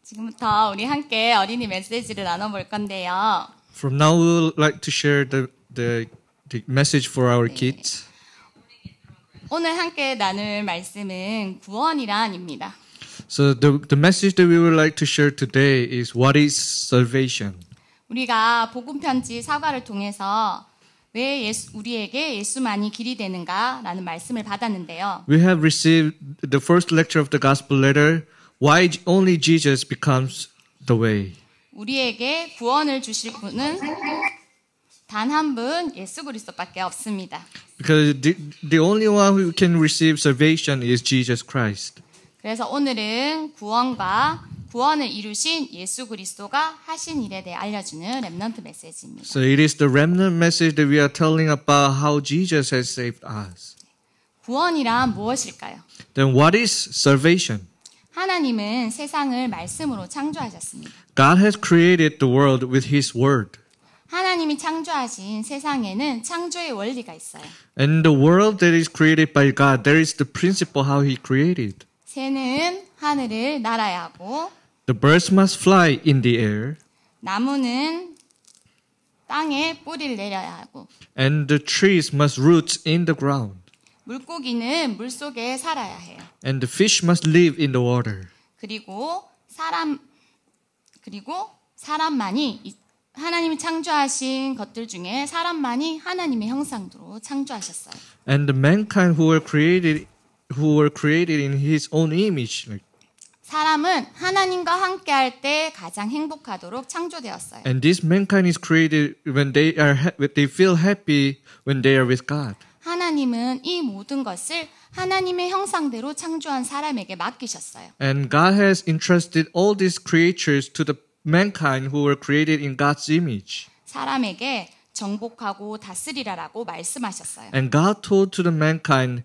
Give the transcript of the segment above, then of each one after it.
지금부터 우리 함께 어린이 메시지를 나눠볼 건데요. From now, we would like to share the message for our kids. 오늘 함께 나눌 말씀은 구원이란입니다. So the message that we would like to share today is what is salvation. 우리가 복음 편지 사과를 통해서 왜 우리에게 예수만이 길이 되는가라는 말씀을 받았는데요. We have received the first lecture of the gospel letter. Why only Jesus becomes the way? 우리에게 구원을 주실 분은 단 한 분 예수 그리스도밖에 없습니다. Because the only one who can receive salvation is Jesus Christ. 그래서 오늘은 구원을 이루신 예수 그리스도가 하신 일에 대해 알려주는 렘넌트 메시지입니다. So it is the remnant message that we are telling about how Jesus has saved us. 구원이란 무엇일까요? Then what is salvation? 하나님은 세상을 말씀으로 창조하셨습니다. God has created the world with His word. 하나님이 창조하신 세상에는 창조의 원리가 있어요. And the world that is created by God, there is the principle how He created. 새는 하늘을 날아야 하고 The birds must fly in the air. 나무는 땅에 뿌리를 내려야 하고 And the trees must root in the ground. 물고기는 물속에 살아야 해요. And the fish must live in the water. 그리고 사람만이 하나님이 창조하신 것들 중에 사람만이 하나님의 형상대로 창조하셨어요. And the mankind who were created in His own image. 사람은 하나님과 함께할 때 가장 행복하도록 창조되었어요. And this mankind is created when they feel happy when they are with God. 하나님은 이 모든 것을 하나님의 형상대로 창조한 사람에게 맡기셨어요. And God has entrusted all these creatures to the mankind who were created in God's image. 사람에게 정복하고 다스리라라고 말씀하셨어요. And God told to the mankind,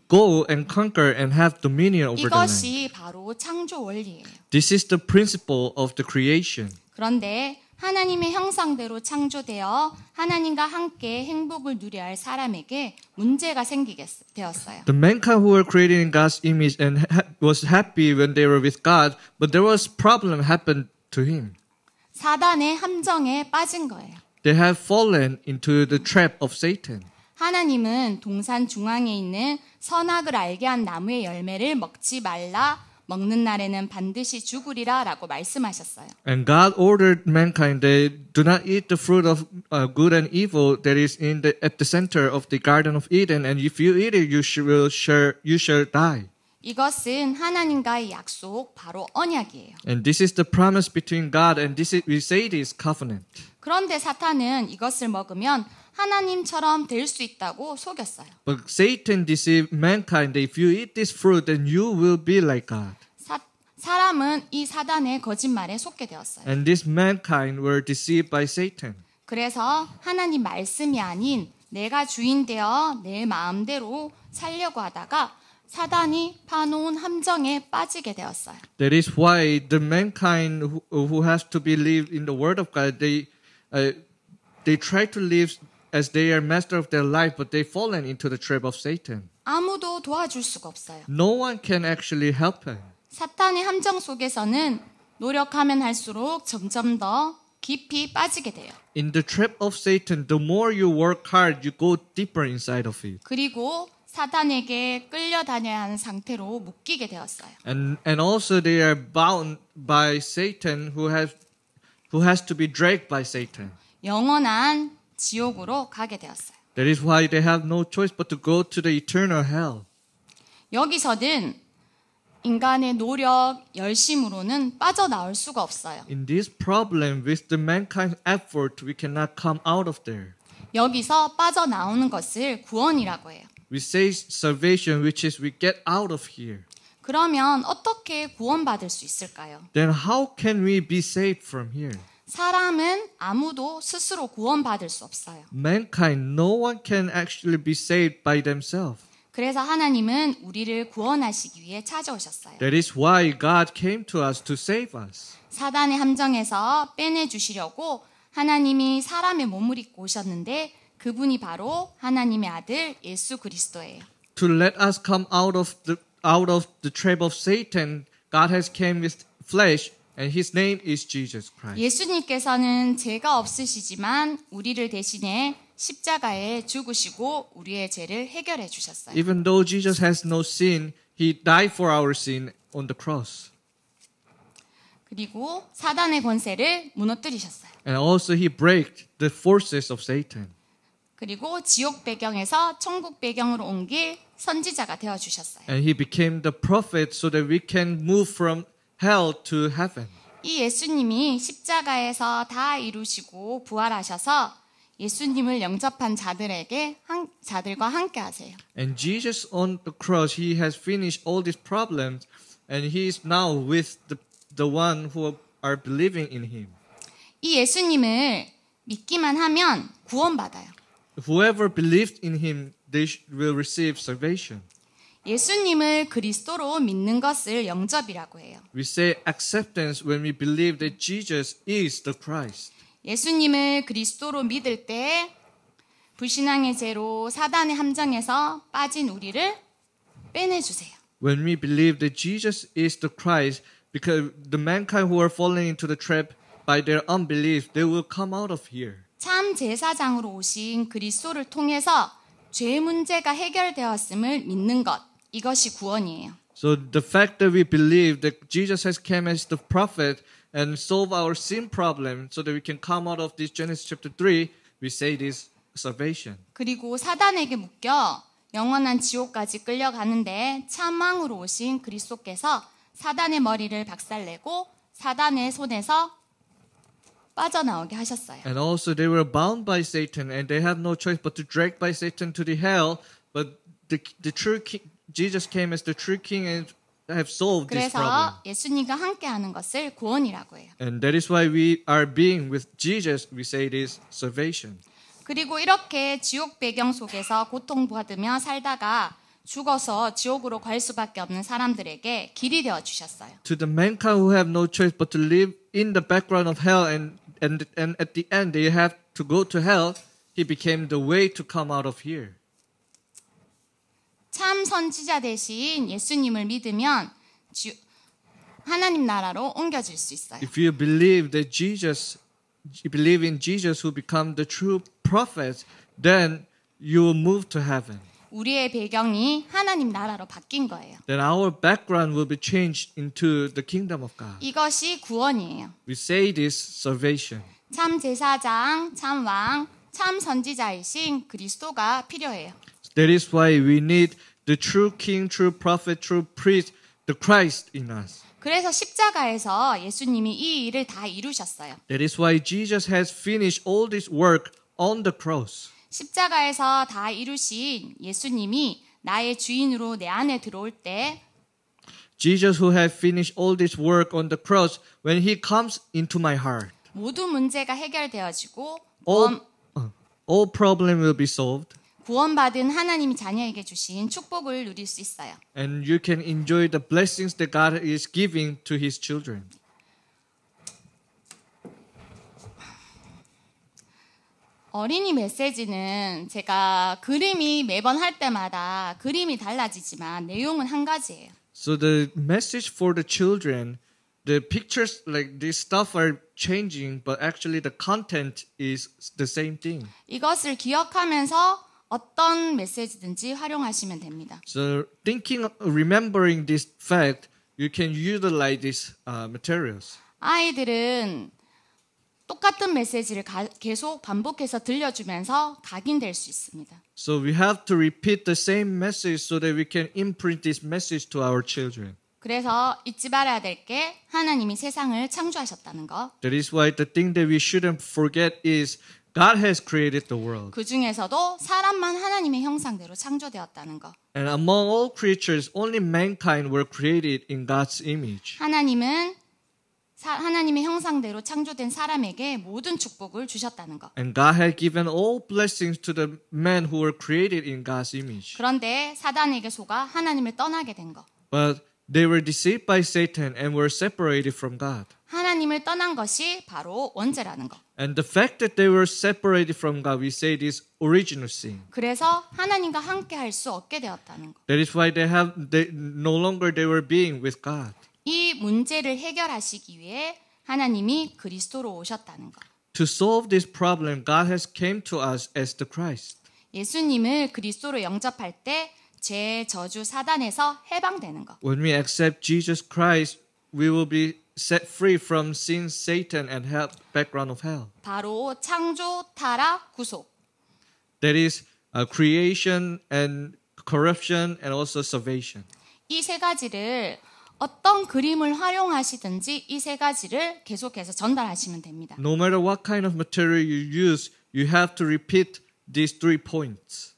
go and conquer and have dominion over the land. 이것이 바로 창조 원리예요. This is the principle of the creation. 그런데 하나님의 형상대로 창조되어 하나님과 함께 행복을 누려야 할 사람에게 문제가 생기게 되었어요. The mankind who were created in God's image and was happy when they were with God, but there was problem happened to him. 사단의 함정에 빠진 거예요. They have fallen into the trap of Satan. 하나님은 동산 중앙에 있는 선악을 알게 한 나무의 열매를 먹지 말라. 먹는 날에는 반드시 죽으리라 라고 말씀하셨어요. And God ordered mankind they do not eat the fruit of good and evil that is at the center of the Garden of Eden, and if you eat it, you shall die. 이것은 하나님과의 약속, 바로 언약이에요. And this is the promise between God and we say this covenant. 그런데 사탄은 이것을 먹으면 하나님처럼 될 수 있다고 속였어요. But Satan deceived mankind that if you eat this fruit, then you will be like God. 사람은 이 사단의 거짓말에 속게 되었어요. And this mankind were deceived by Satan. 그래서 하나님 말씀이 아닌 내가 주인 되어 내 마음대로 살려고 하다가 사단이 파놓은 함정에 빠지게 되었어요. That is why the mankind who has to believe in the word of God, they try to live as they are master of their life, but they fallen into the trap of Satan. 아무도 도와줄 수가 없어요. No one can actually help him. 사탄의 함정 속에서는 노력하면 할수록 점점 더 깊이 빠지게 돼요. In the trap of Satan, the more you work hard, you go deeper inside of it. 그리고 사탄에게 끌려다녀야 하는 상태로 묶이게 되었어요. And also they are bound by Satan, who has to be dragged by Satan. 영원한 지옥으로 가게 되었어요. That is why they have no choice but to go to the eternal hell. 여기서는 인간의 노력, 열심으로는 빠져나올 수가 없어요. In this problem, with the mankind's effort, we cannot come out of there. 여기서 빠져나오는 것을 구원이라고 해요. We say salvation, which is we get out of here. 그러면 어떻게 구원받을 수 있을까요? Then how can we be saved from here? 사람은 아무도 스스로 구원받을 수 없어요. Mankind, no one can actually be saved by themselves. 그래서 하나님은 우리를 구원하시기 위해 찾아오셨어요. That is why God came to us to save us. 사단의 함정에서 빼내주시려고 하나님이 사람의 몸을 입고 오셨는데 그분이 바로 하나님의 아들 예수 그리스도예요. To let us come out of the trap of Satan, God has came with flesh And his name is Jesus Christ. 예수님께서는 죄가 없으시지만 우리를 대신해 십자가에 죽으시고 우리의 죄를 해결해 주셨어요. Even though Jesus has no sin, he died for our sin on the cross. 그리고 사단의 권세를 무너뜨리셨어요. And also he broke the forces of Satan. 그리고 지옥 배경에서 천국 배경으로 옮길 선지자가 되어 주셨어요. And he became the prophet so that we can move from hell to heaven. 이 예수님이 십자가에서 다 이루시고 부활하셔서 예수님을 영접한 자들과 함께 하세요. And Jesus on the cross, he has finished all these problems and he is now with the one who are believing in him. 이 예수님을 믿기만 하면 구원받아요. Whoever believed in him, they will receive salvation. 예수님을 그리스도로 믿는 것을 영접이라고 해요. We say acceptance when we believe that Jesus is the Christ. 예수님을 그리스도로 믿을 때 불신앙의 죄로 사단의 함정에서 빠진 우리를 빼내주세요. When we believe that Jesus is the Christ, because the mankind who are falling into the trap by their unbelief, they will come out of here. 참 제사장으로 오신 그리스도를 통해서 죄 문제가 해결되었음을 믿는 것, 이것이 구원이에요. So the fact that we believe that Jesus has come as the prophet and solve our sin problem so that we can come out of this Genesis chapter 3, we say this salvation. 그리고 사단에게 묶여 영원한 지옥까지 끌려가는데 참 왕으로 오신 그리스도께서 사단의 머리를 박살내고 사단의 손에서 빠져나오게 하셨어요. And also they were bound by Satan and they had no choice but to drag by Satan to the hell. But the true king, Jesus came as the true king and have solved this problem. 그래서 예수님과 함께하는 것을 구원이라고 해요. And that is why we are being with Jesus. We say it is salvation. 그리고 이렇게 지옥 배경 속에서 고통받으며 살다가 죽어서 지옥으로 갈 수밖에 없는 사람들에게 길이 되어 주셨어요. To the mankind who have no choice but to live in the background of hell and at the end they have to go to hell, he became the way to come out of here. 참 선지자 대신 예수님을 믿으면 하나님 나라로 옮겨질 수 있어요. If you believe that Jesus, you believe in Jesus who become the true prophet, then you will move to heaven. 우리의 배경이 하나님 나라로 바뀐 거예요. Then our background will be changed into the kingdom of God. 이것이 구원이에요. We say this salvation. 참 제사장, 참 왕, 참 선지자이신 그리스도가 필요해요. That is why we need the true king, true prophet, true priest, the Christ in us. 그래서 십자가에서 예수님이 이 일을 다 이루셨어요. That is why Jesus has finished all this work on the cross. 십자가에서 다 이루신 예수님이 나의 주인으로 내 안에 들어올 때 Jesus who has finished all this work on the cross, when he comes into my heart, 모든 문제가 해결되어지고 all problem will be solved. 구원받은 하나님이 자녀에게 주신 축복을 누릴 수 있어요. And you can enjoy the blessings that God is giving to his children. 어린이 메시지는 제가 그림이 매번 할 때마다 그림이 달라지지만 내용은 한 가지예요. So the message for the children, the pictures like this stuff are changing, but actually the content is the same thing. 이것을 기억하면서 어떤 메시지든지 활용하시면 됩니다. So remembering this fact, you can utilize these materials. 아이들은 똑같은 메시지를 계속 반복해서 들려주면서 각인될 수 있습니다. So we have to repeat the same message so that we can imprint this message to our children. 그래서 잊지 말아야 될 게 하나님이 세상을 창조하셨다는 거. That is why the thing that we shouldn't forget is God has created the world. 그 중에서도 사람만 하나님의 형상대로 창조되었다는 거. And among all creatures, only mankind were created in God's image. 하나님은 하나님의 형상대로 창조된 사람에게 모든 축복을 주셨다는 거. And God had given all blessings to the men who were created in God's image. 그런데 사단에게 속아 하나님을 떠나게 된 거. But they were deceived by Satan and were separated from God. 하나님을 떠난 것이 바로 원죄라는 거. And the fact that they were separated from God, we say this original sin. 그래서 하나님과 함께 할 수 없게 되었다는 거. That is why they no longer they were being with God. 이 문제를 해결하시기 위해 하나님이 그리스도로 오셨다는 것. To solve this problem, God has came to us as the Christ. 예수님을 그리스도로 영접할 때 죄, 저주, 사단에서 해방되는 것. When we accept Jesus Christ, we will be set free from sin, Satan, and hell, background of hell. 바로 창조, 타락, 구속. That is creation and corruption and also salvation. 이 세 가지를 어떤 그림을 활용하시든지 이 세 가지를 계속해서 전달하시면 됩니다. No matter what kind of material you use, you have to repeat these 3 points.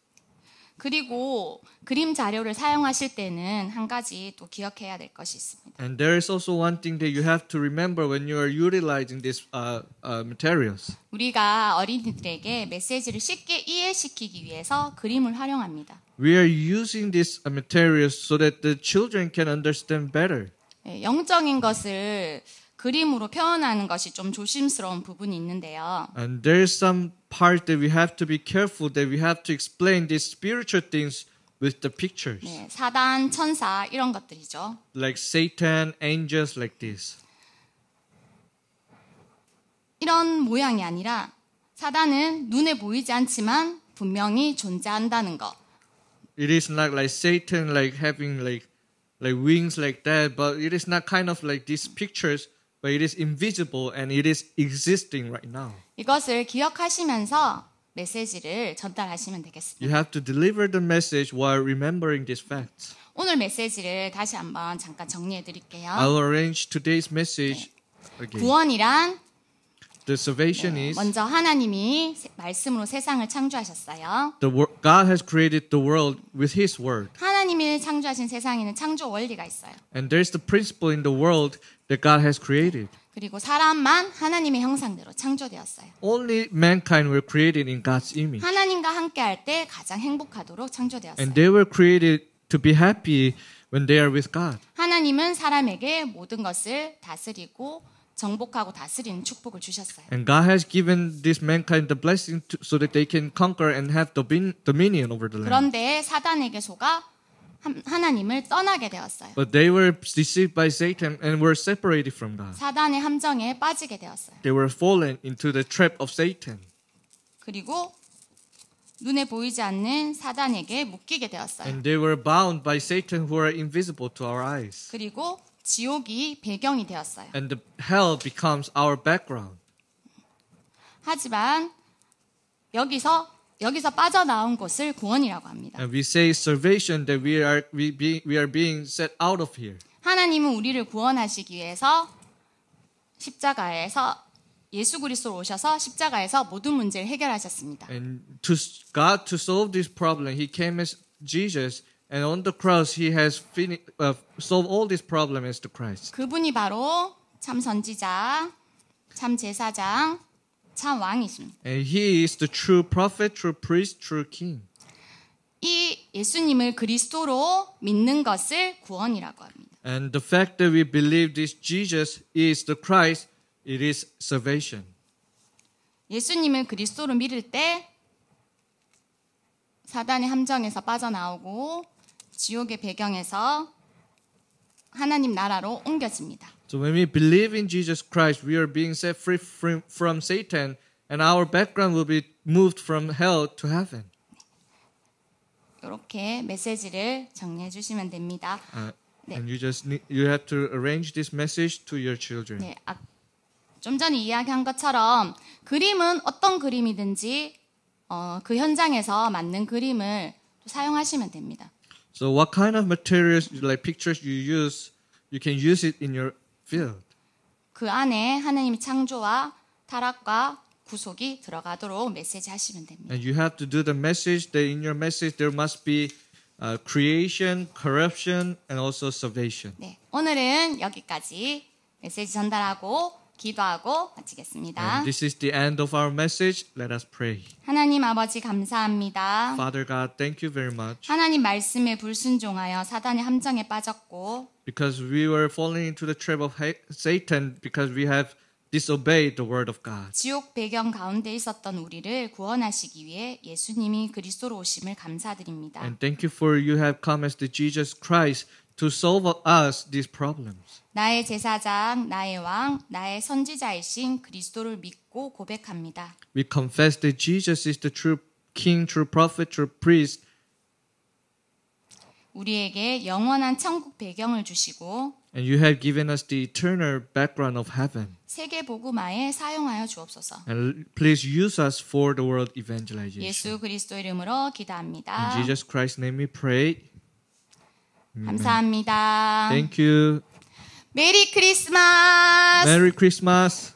그리고 그림 자료를 사용하실 때는 한 가지 또 기억해야 될 것이 있습니다. And there is also one thing that you have to remember when you are utilizing these materials. 우리가 어린이들에게 메시지를 쉽게 이해시키기 위해서 그림을 활용합니다. We are using these materials so that the children can understand better. 영적인 것을 그림으로 표현하는 것이 좀 조심스러운 부분이 있는데요. And there is some part that we have to be careful that we have to explain these spiritual things with the pictures. 네, 사단, 천사 이런 것들이죠. Like Satan, angels like this. 이런 모양이 아니라 사단은 눈에 보이지 않지만 분명히 존재한다는 것. It is not like Satan like having like wings like that, but it is not kind of like these pictures, but it is invisible and it is existing right now. 이것을 기억하시면서 메시지를 전달하시면 되겠습니다. You have to deliver the message while remembering these facts. 오늘 메시지를 다시 한번 잠깐 정리해 드릴게요. I'll arrange today's message again. 구원이란 The salvation is 먼저 하나님이 말씀으로 세상을 창조하셨어요. God has created the world with His word. 하나님이 창조하신 세상에는 창조 원리가 있어요. And there's the principle in the world that God has created. 그리고 사람만 하나님의 형상대로 창조되었어요. Only mankind were created in God's image. 하나님과 함께할 때 가장 행복하도록 창조되었어요. And they were created to be happy when they are with God. 하나님은 사람에게 모든 것을 다스리고 정복하고 다스리는 축복을 주셨어요. And God has given this mankind the blessing so that they can conquer and have dominion over the land. 그런데 사단에게 속아 하나님을 떠나게 되었어요. But they were deceived by Satan and were separated from God. 사단의 함정에 빠지게 되었어요. They were fallen into the trap of Satan. 그리고 눈에 보이지 않는 사단에게 묶이게 되었어요. And they were bound by Satan who are invisible to our eyes. 그리고 지옥이 배경이 되었어요. And the hell becomes our background. 하지만 여기서 빠져나온 곳을 구원이라고 합니다. And we say salvation that we are being set out of here. 하나님은 우리를 구원하시기 위해서 십자가에서 예수 그리스도로 오셔서 십자가에서 모든 문제를 해결하셨습니다. And God to solve this problem, He came as Jesus, and on the cross He has solved all this problem as the Christ. 그분이 바로 참 선지자, 참 제사장, 참 왕이십니다. And He is the true prophet, true priest, true king. 이 예수님을 그리스도로 믿는 것을 구원이라고 합니다. And the fact that we believe this Jesus is the Christ, it is salvation. 예수님을 그리스도로 믿을 때 사단의 함정에서 빠져나오고 지옥의 배경에서 하나님 나라로 옮겨집니다. So when we believe in Jesus Christ, we are being set free from Satan, and our background will be moved from hell to heaven. 이렇게 메시지를 정리해 주시면 됩니다. And you have to arrange this message to your children. 네, 좀 전에 이야기한 것처럼 그림은 어떤 그림이든지 그 현장에서 맞는 그림을 또 사용하시면 됩니다. So what kind of materials, like pictures you use, you can use it in your field. 그 안에 하나님의 창조와 타락과 구속이 들어가도록 메시지 하시면 됩니다. And you have to do the message that in your message there must be creation, corruption, and also salvation. 네, 오늘은 여기까지 메시지 전달하고 기도하고 마치겠습니다. And this is the end of our message. Let us pray. 하나님 아버지 감사합니다. Father God, thank you very much. 하나님 말씀에 불순종하여 사단의 함정에 빠졌고 Because we were falling into the trap of Satan because we have disobeyed the word of God. 지옥 배경 가운데 있었던 우리를 구원하시기 위해 예수님이 그리스도로 오심을 감사드립니다. And thank you for you have come as the Jesus Christ to solve us these problems. 나의 제사장, 나의 왕, 나의 선지자이신 그리스도를 믿고 고백합니다. We confess that Jesus is the true King, true prophet, true priest. 우리에게 영원한 천국 배경을 주시고 And you have given us the eternal background of heaven. 세계 복음화에 사용하여 주옵소서. And please use us for the world evangelization. 예수 그리스도 이름으로 기도합니다. In Jesus Christ's name we pray. 감사합니다. Thank you. 메리 크리스마스. Merry Christmas.